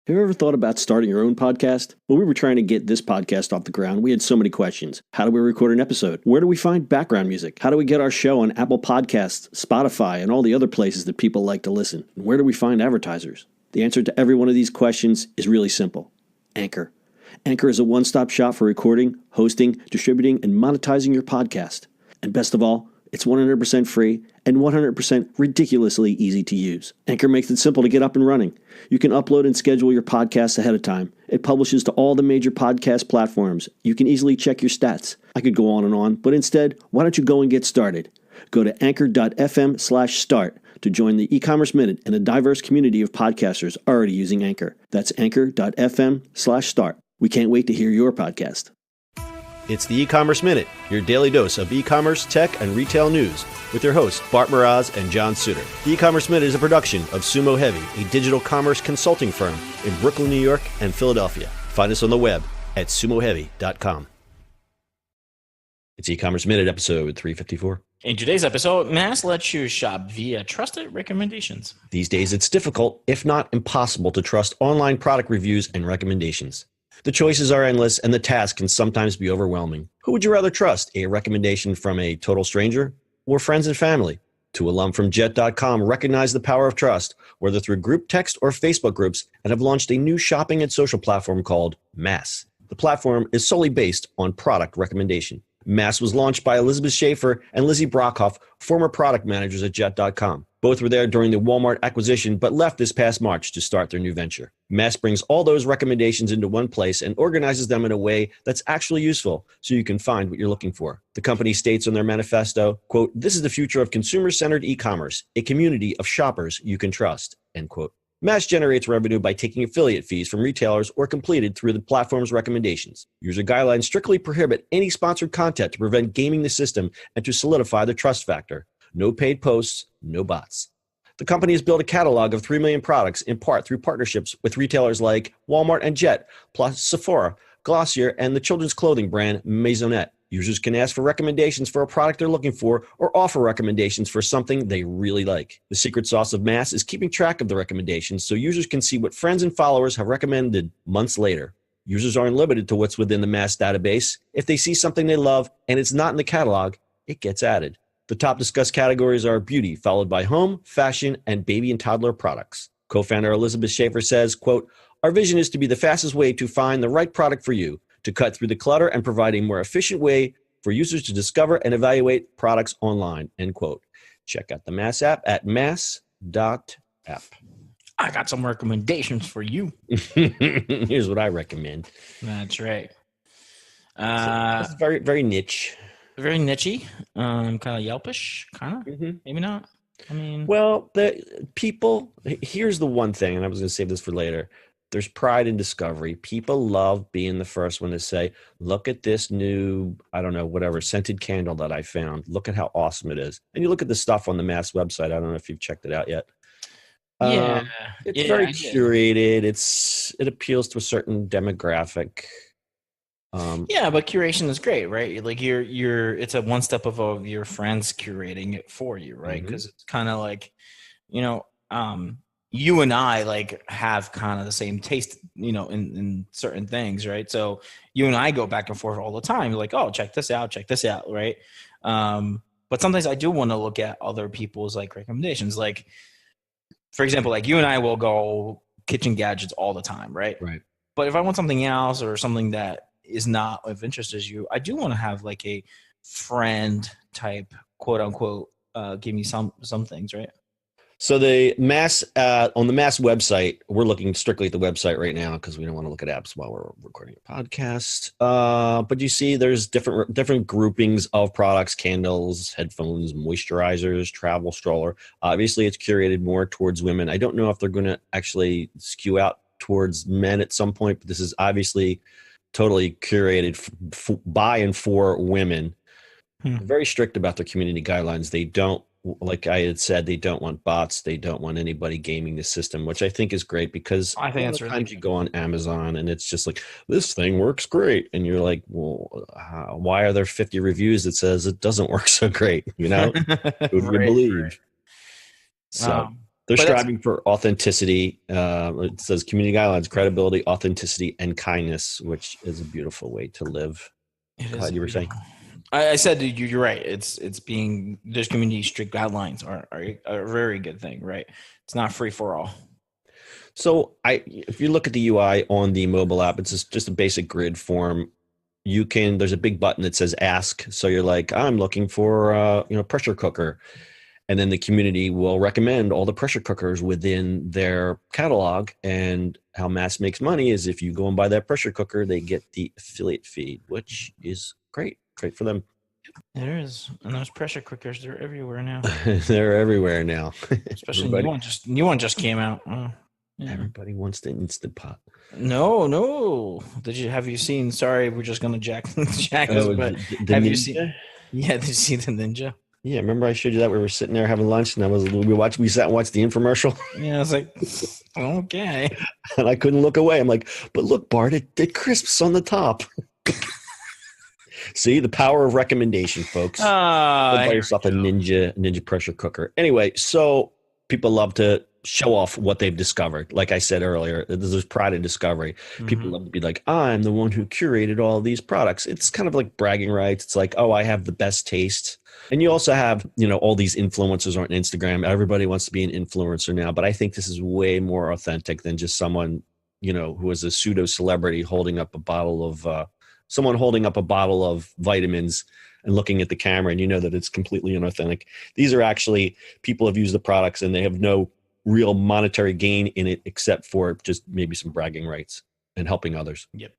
Have you ever thought about starting your own podcast? When we were trying to get this podcast off the ground, we had so many questions. How do we record an episode? Where do we find background music? How do we get our show on Apple Podcasts, Spotify, and all the other places that people like to listen? And where do we find advertisers? The answer to every one of these questions is really simple. Anchor. Anchor is a one-stop shop for recording, hosting, distributing, and monetizing your podcast. And best of all, it's 100% free and 100% ridiculously easy to use. Anchor makes it simple to get up and running. You can upload and schedule your podcasts ahead of time. It publishes to all the major podcast platforms. You can easily check your stats. I could go on, but instead, why don't you go and get started? Go to anchor.fm/start to join the e-commerce minute and a diverse community of podcasters already using Anchor. That's anchor.fm/start. We can't wait to hear your podcast. It's the E-commerce Minute, your daily dose of e-commerce, tech, and retail news with your hosts, Bart Mraz and John Suter. The E-commerce Minute is a production of Sumo Heavy, a digital commerce consulting firm in Brooklyn, New York, and Philadelphia. Find us on the web at sumoheavy.com. It's E-commerce Minute, episode 354. In today's episode, MASSE lets you shop via trusted recommendations. These days, it's difficult, if not impossible, to trust online product reviews and recommendations. The choices are endless, and the task can sometimes be overwhelming. Who would you rather trust, a recommendation from a total stranger or friends and family? Two alum from Jet.com recognize the power of trust, whether through group text or Facebook groups, and have launched a new shopping and social platform called MASSE. The platform is solely based on product recommendation. MASSE was launched by Elizabeth Schaefer and Lizzie Brockhoff, former product managers at Jet.com. Both were there during the Walmart acquisition, but left this past March to start their new venture. MASSE brings all those recommendations into one place and organizes them in a way that's actually useful so you can find what you're looking for. The company states on their manifesto, quote, "This is the future of consumer-centered e-commerce, a community of shoppers you can trust," end quote. MASSE generates revenue by taking affiliate fees from retailers or completed through the platform's recommendations. User guidelines strictly prohibit any sponsored content to prevent gaming the system and to solidify the trust factor. No paid posts, no bots. The company has built a catalog of 3 million products, in part through partnerships with retailers like Walmart and Jet, plus Sephora, Glossier, and the children's clothing brand Maisonette. Users can ask for recommendations for a product they're looking for or offer recommendations for something they really like. The secret sauce of MASSE is keeping track of the recommendations so users can see what friends and followers have recommended months later. Users aren't limited to what's within the MASSE database. If they see something they love and it's not in the catalog, it gets added. The top discussed categories are beauty, followed by home, fashion, and baby and toddler products. Co-founder Elizabeth Schaefer says, quote, "Our vision is to be the fastest way to find the right product for you, to cut through the clutter and provide a more efficient way for users to discover and evaluate products online," end quote. Check out the MASSE app at mass.app. I got some recommendations for you. Here's what I recommend. That's right. It's very, very niche. Very niche-y, kind of Yelpish, kind of, maybe not. I mean, well, here's the one thing, and I was going to save this for later. There's pride in discovery. People love being the first one to say, look at this new, I don't know, whatever, scented candle that I found. Look at how awesome it is. And you look at the stuff on the MASSE website. I don't know if you've checked it out yet. Yeah. It's very curated. It appeals to a certain demographic. Yeah, but curation is great, right? Like it's a one step above your friends curating it for you, right? Because it's kind of like, you and I like have kind of the same taste, in certain things, right? So you and I go back and forth all the time. You're like, oh, check this out, right? But sometimes I do want to look at other people's like recommendations. Like, for example, like you and I will go kitchen gadgets all the time, right? Right. But if I want something else or something that is not of interest as you, I do want to have like a friend type, quote unquote, give me some things, right? So the MASSE on the MASSE website, we're looking strictly at the website right now because we don't want to look at apps while we're recording a podcast. But you see, there's different groupings of products: candles, headphones, moisturizers, travel stroller. Obviously, it's curated more towards women. I don't know if they're going to actually skew out towards men at some point, but this is obviously totally curated by and for women. Very strict about their community guidelines. They don't, like I had said, they don't want bots. They don't want anybody gaming the system, which I think is great because I think that's sometimes you go on Amazon and it's just like, this thing works great. And you're like, well, why are there 50 reviews that says it doesn't work so great? Who do you believe? So They're striving for authenticity. It says community guidelines, credibility, authenticity, and kindness, which is a beautiful way to live. Go ahead, you were saying. I said you're right. There's community strict guidelines are a very good thing, right? It's not free for all. So if you look at the UI on the mobile app, it's just a basic grid form. There's a big button that says ask. So you're like, I'm looking for pressure cooker. And then the community will recommend all the pressure cookers within their catalog. And how MASSE makes money is if you go and buy that pressure cooker, they get the affiliate feed, which is great for them. It is. And those pressure cookers, they're everywhere now. They're everywhere now. Especially new one just came out. Oh, yeah. Everybody wants the Instant Pot. No. Have you seen? Sorry, we're just gonna jack this, but have Ninja? You seen? Yeah, did you see the Ninja? Yeah, remember I showed you that we were sitting there having lunch, and we sat and watched the infomercial. Yeah, I was like, okay, and I couldn't look away. I'm like, but look, Bart, it crisps on the top. See the power of recommendation, folks. Buy yourself a Ninja pressure cooker. Anyway, so people love to show off what they've discovered. Like I said earlier, there's pride in discovery. People love to be like, I'm the one who curated all these products. It's kind of like bragging rights. It's like, oh, I have the best taste. And you also have, all these influencers on Instagram. Everybody wants to be an influencer now, but I think this is way more authentic than just someone, who is a pseudo celebrity holding up a bottle of vitamins and looking at the camera, and that it's completely inauthentic. These are actually people who have used the products and they have no real monetary gain in it except for just maybe some bragging rights and helping others. Yep.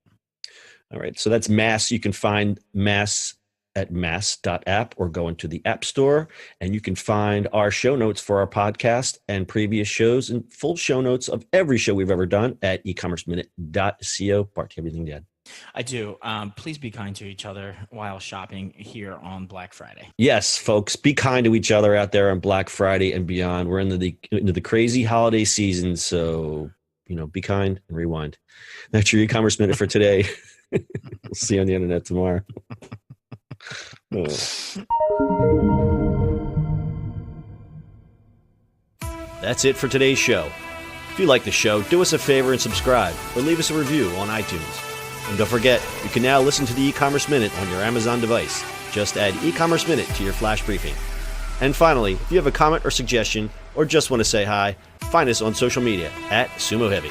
All right. So that's MASSE. You can find MASSE at masse.app or go into the App Store, and you can find our show notes for our podcast and previous shows and full show notes of every show we've ever done at ecommerceminute.co. Bart, do you have anything to add? I do. Please be kind to each other while shopping here on Black Friday. Yes, folks, be kind to each other out there on Black Friday and beyond. We're into the crazy holiday season, so be kind and rewind. That's your e-commerce minute for today. We'll see you on the internet tomorrow. That's it for today's show. If you like the show, do us a favor and subscribe or leave us a review on iTunes. And don't forget, you can now listen to the e-commerce minute on your Amazon device. Just add e-commerce minute to your flash briefing. And finally, if you have a comment or suggestion or just want to say hi, find us on social media at Sumo Heavy.